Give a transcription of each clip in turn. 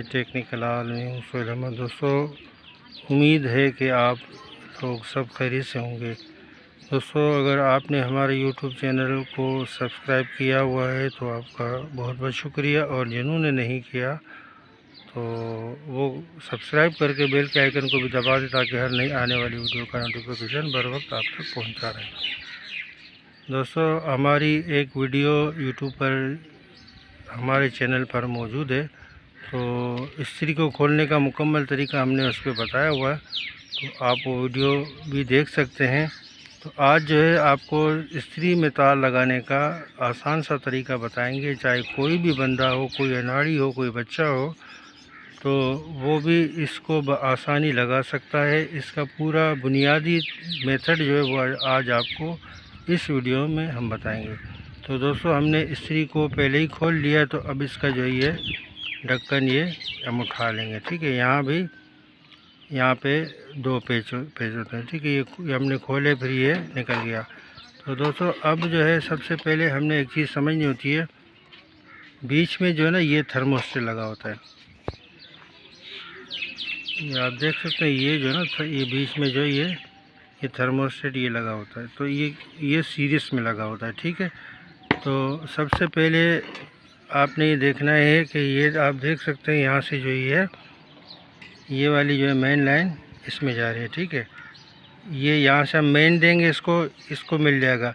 Technical आलमी हूँ सोहेल अहमद। दोस्तों, उम्मीद है कि आप लोग सब खैरियत से होंगे। दोस्तों, अगर आपने हमारे यूट्यूब चैनल को सब्सक्राइब किया हुआ है तो आपका बहुत बहुत शुक्रिया, और जिन्होंने नहीं किया तो वो सब्सक्राइब करके बेल के आइकन को भी दबा दें ताकि हर नई आने वाली वीडियो का नोटिफिकेशन बर वक्त आप तक पहुँचा रहे। दोस्तों, हमारी एक वीडियो यूट्यूब पर हमारे चैनल पर मौजूद है, तो इस्त्री को खोलने का मुकम्मल तरीका हमने उस पर बताया हुआ है, तो आप वो वीडियो भी देख सकते हैं। तो आज जो है आपको इस्त्री में तार लगाने का आसान सा तरीका बताएंगे। चाहे कोई भी बंदा हो, कोई अनाड़ी हो, कोई बच्चा हो, तो वो भी इसको आसानी लगा सकता है। इसका पूरा बुनियादी मेथड जो है वो आज आपको इस वीडियो में हम बताएंगे। तो दोस्तों, हमने इस्त्री को पहले ही खोल लिया, तो अब इसका जो है ये ढक्कन ये हम उठा लेंगे। ठीक है, यहाँ पे दो पेच होते हैं। ठीक है, ये हमने खोले, फिर ये निकल गया। तो दोस्तों, अब जो है सबसे पहले हमने एक चीज़ समझनी होती है। बीच में जो है ना ये थर्मोस्टेट लगा होता है, ये आप देख सकते हैं। ये जो है ना ये बीच में जो ये थर्मोस्टेट ये लगा होता है, तो ये सीरीज में लगा होता है। ठीक है, तो सबसे पहले आपने ये देखना है कि ये आप देख सकते हैं यहाँ से जो ये वाली जो है मेन लाइन इसमें जा रही है। ठीक है, ये यहाँ से हम मेन देंगे, इसको मिल जाएगा।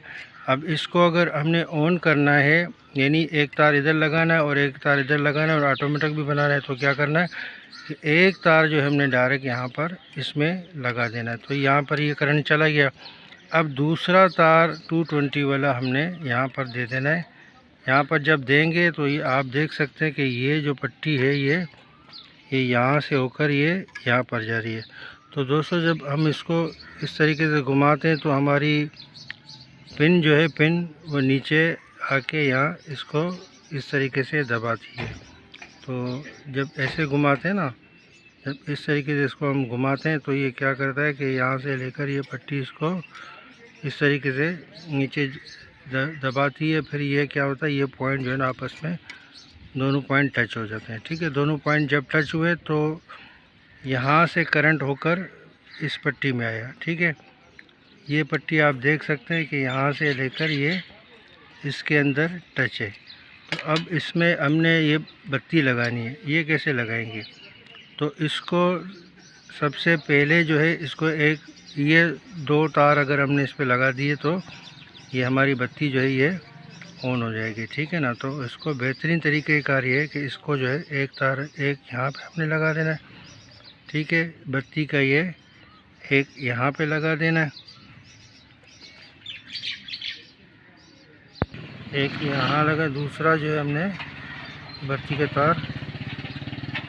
अब इसको अगर हमने ऑन करना है, यानी एक तार इधर लगाना है और एक तार इधर लगाना है और ऑटोमेटिक भी बनाना है, तो क्या करना है कि एक तार जो है हमने डायरेक्ट यहाँ पर इसमें लगा देना है। तो यहाँ पर ये करंट चला गया। अब दूसरा तार 220 वाला हमने यहाँ पर दे देना है। यहाँ पर जब देंगे तो ये आप देख सकते हैं कि ये जो पट्टी है ये यहाँ से होकर ये यहाँ पर जा रही है। तो दोस्तों, जब हम इसको इस तरीके से घुमाते हैं तो हमारी पिन जो है वो नीचे आके यहाँ इसको इस तरीके से दबाती है। तो जब ऐसे घुमाते हैं ना, जब इस तरीके से इसको हम घुमाते हैं तो ये क्या करता है कि यहाँ से लेकर ये पट्टी इसको इस तरीके से नीचे दबाती है। फिर ये क्या होता है, ये पॉइंट जो है ना आपस में दोनों पॉइंट टच हो जाते हैं। ठीक है, दोनों पॉइंट जब टच हुए तो यहाँ से करंट होकर इस पट्टी में आया। ठीक है, ये पट्टी आप देख सकते हैं कि यहाँ से लेकर ये इसके अंदर टच है। तो अब इसमें हमने ये बत्ती लगानी है। ये कैसे लगाएंगे, तो इसको सबसे पहले जो है इसको ये दो तार अगर हमने इस पर लगा दिए तो ये हमारी बत्ती जो है ये ऑन हो जाएगी। ठीक है ना, तो इसको बेहतरीन तरीके कार ये है कि इसको जो है एक तार यहाँ पे हमने लगा देना है। ठीक है, बत्ती का ये एक यहाँ पे लगा देना है, एक यहाँ लगा, दूसरा जो है हमने बत्ती का तार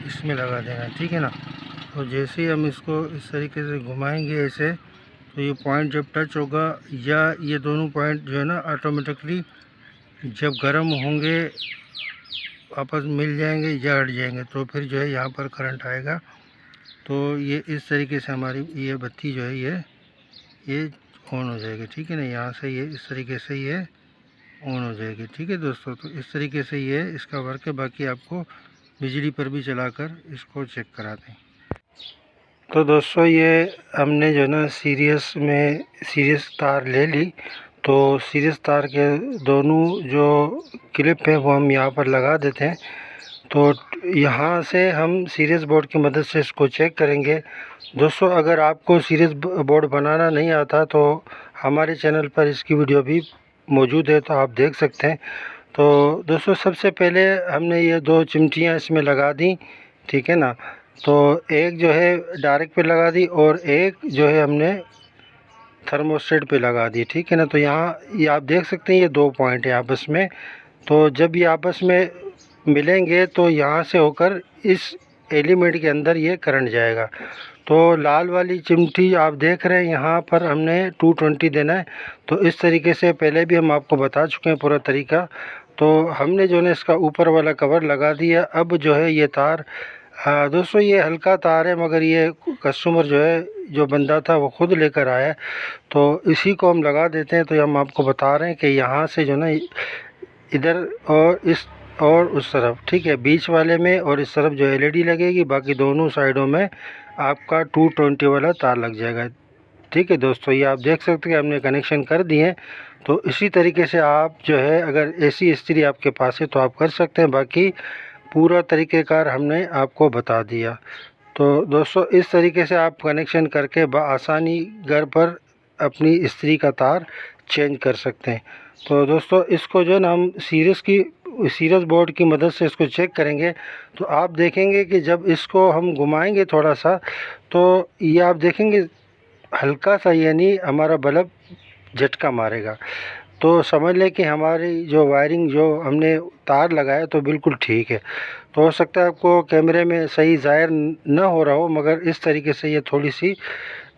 इसमें लगा देना है। ठीक है ना, तो जैसे ही हम इसको इस तरीके से घुमाएंगे ऐसे, तो ये पॉइंट जब टच होगा या ये दोनों पॉइंट जो है ना ऑटोमेटिकली जब गर्म होंगे आपस मिल जाएंगे या हट जाएंगे, तो फिर जो है यहाँ पर करंट आएगा। तो ये इस तरीके से हमारी ये बत्ती जो है ये ऑन हो जाएगी। ठीक है ना, यहाँ से ये इस तरीके से ये ऑन हो जाएगी। ठीक है दोस्तों, तो इस तरीके से ये इसका वर्क है। बाकी आपको बिजली पर भी चलाकर इसको चेक करा दें। तो दोस्तों, ये हमने जो ना सीरीज तार ले ली, तो सीरीज तार के दोनों जो क्लिप है वो हम यहाँ पर लगा देते हैं। तो यहाँ से हम सीरीज बोर्ड की मदद से इसको चेक करेंगे। दोस्तों, अगर आपको सीरीज बोर्ड बनाना नहीं आता तो हमारे चैनल पर इसकी वीडियो भी मौजूद है, तो आप देख सकते हैं। तो दोस्तों, सबसे पहले हमने ये दो चिमटियाँ इसमें लगा दी। ठीक है ना, तो एक जो है डायरेक्ट पे लगा दी और एक जो है हमने थर्मोस्टेट पे लगा दी। ठीक है ना, तो यहाँ ये आप देख सकते हैं ये दो पॉइंट है आपस में। तो जब ये आपस में मिलेंगे तो यहाँ से होकर इस एलिमेंट के अंदर ये करंट जाएगा। तो लाल वाली चिमटी आप देख रहे हैं, यहाँ पर हमने 220 देना है। तो इस तरीके से पहले भी हम आपको बता चुके हैं पूरा तरीका। तो हमने जो है इसका ऊपर वाला कवर लगा दिया। अब जो है ये तार दोस्तों ये हल्का तार है, मगर ये कस्टमर जो बंदा था वो ख़ुद लेकर आया, तो इसी को हम लगा देते हैं। तो हम आपको बता रहे हैं कि यहाँ से जो ना इधर और इस और उस तरफ, ठीक है, बीच वाले में और इस तरफ जो एलईडी लगेगी, बाकी दोनों साइडों में आपका 220 वाला तार लग जाएगा। ठीक है दोस्तों, ये आप देख सकते हैं हमने कनेक्शन कर दिए हैं। तो इसी तरीके से आप जो है अगर ऐसी इस्त्री आपके पास है तो आप कर सकते हैं, बाकी पूरा तरीक़ेकार हमने आपको बता दिया। तो दोस्तों इस तरीके से आप कनेक्शन करके बआसानी घर पर अपनी इस्त्री का तार चेंज कर सकते हैं। तो दोस्तों इसको जो है ना हम सीरियस बोर्ड की मदद से इसको चेक करेंगे, तो आप देखेंगे कि जब इसको हम घुमाएंगे थोड़ा सा, तो ये आप देखेंगे हल्का सा यानी हमारा बल्ब झटका मारेगा। तो समझ लें कि हमारी जो वायरिंग जो हमने तार लगाया तो बिल्कुल ठीक है। तो हो सकता है आपको कैमरे में सही ज़ाहिर न हो रहा हो, मगर इस तरीके से ये थोड़ी सी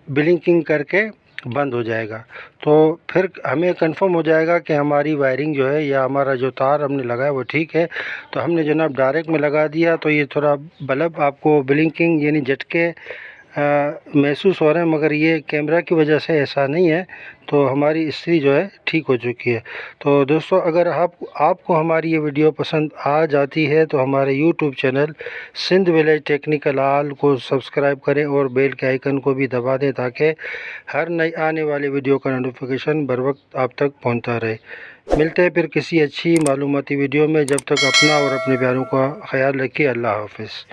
ब्लिंकिंग करके बंद हो जाएगा। तो फिर हमें कंफर्म हो जाएगा कि हमारी वायरिंग जो है या हमारा जो तार हमने लगाया वो ठीक है। तो हमने जनाब डायरेक्ट में लगा दिया तो ये थोड़ा बल्ब आपको ब्लिंकिंग यानी झटके महसूस हो रहे हैं, मगर ये कैमरा की वजह से ऐसा नहीं है। तो हमारी इस्त्री जो है ठीक हो चुकी है। तो दोस्तों अगर आपको हमारी ये वीडियो पसंद आ जाती है तो हमारे YouTube channel Sindh village technical all को सब्सक्राइब करें और बेल के आइकन को भी दबा दें, ताकि हर नई आने वाली वीडियो का नोटिफिकेशन बर वक्त आप तक पहुँचता रहे। मिलते हैं फिर किसी अच्छी मालूमाती वीडियो में। जब तक अपना और अपने प्यारों का ख्याल रखिए। अल्लाह हाफ़िज़।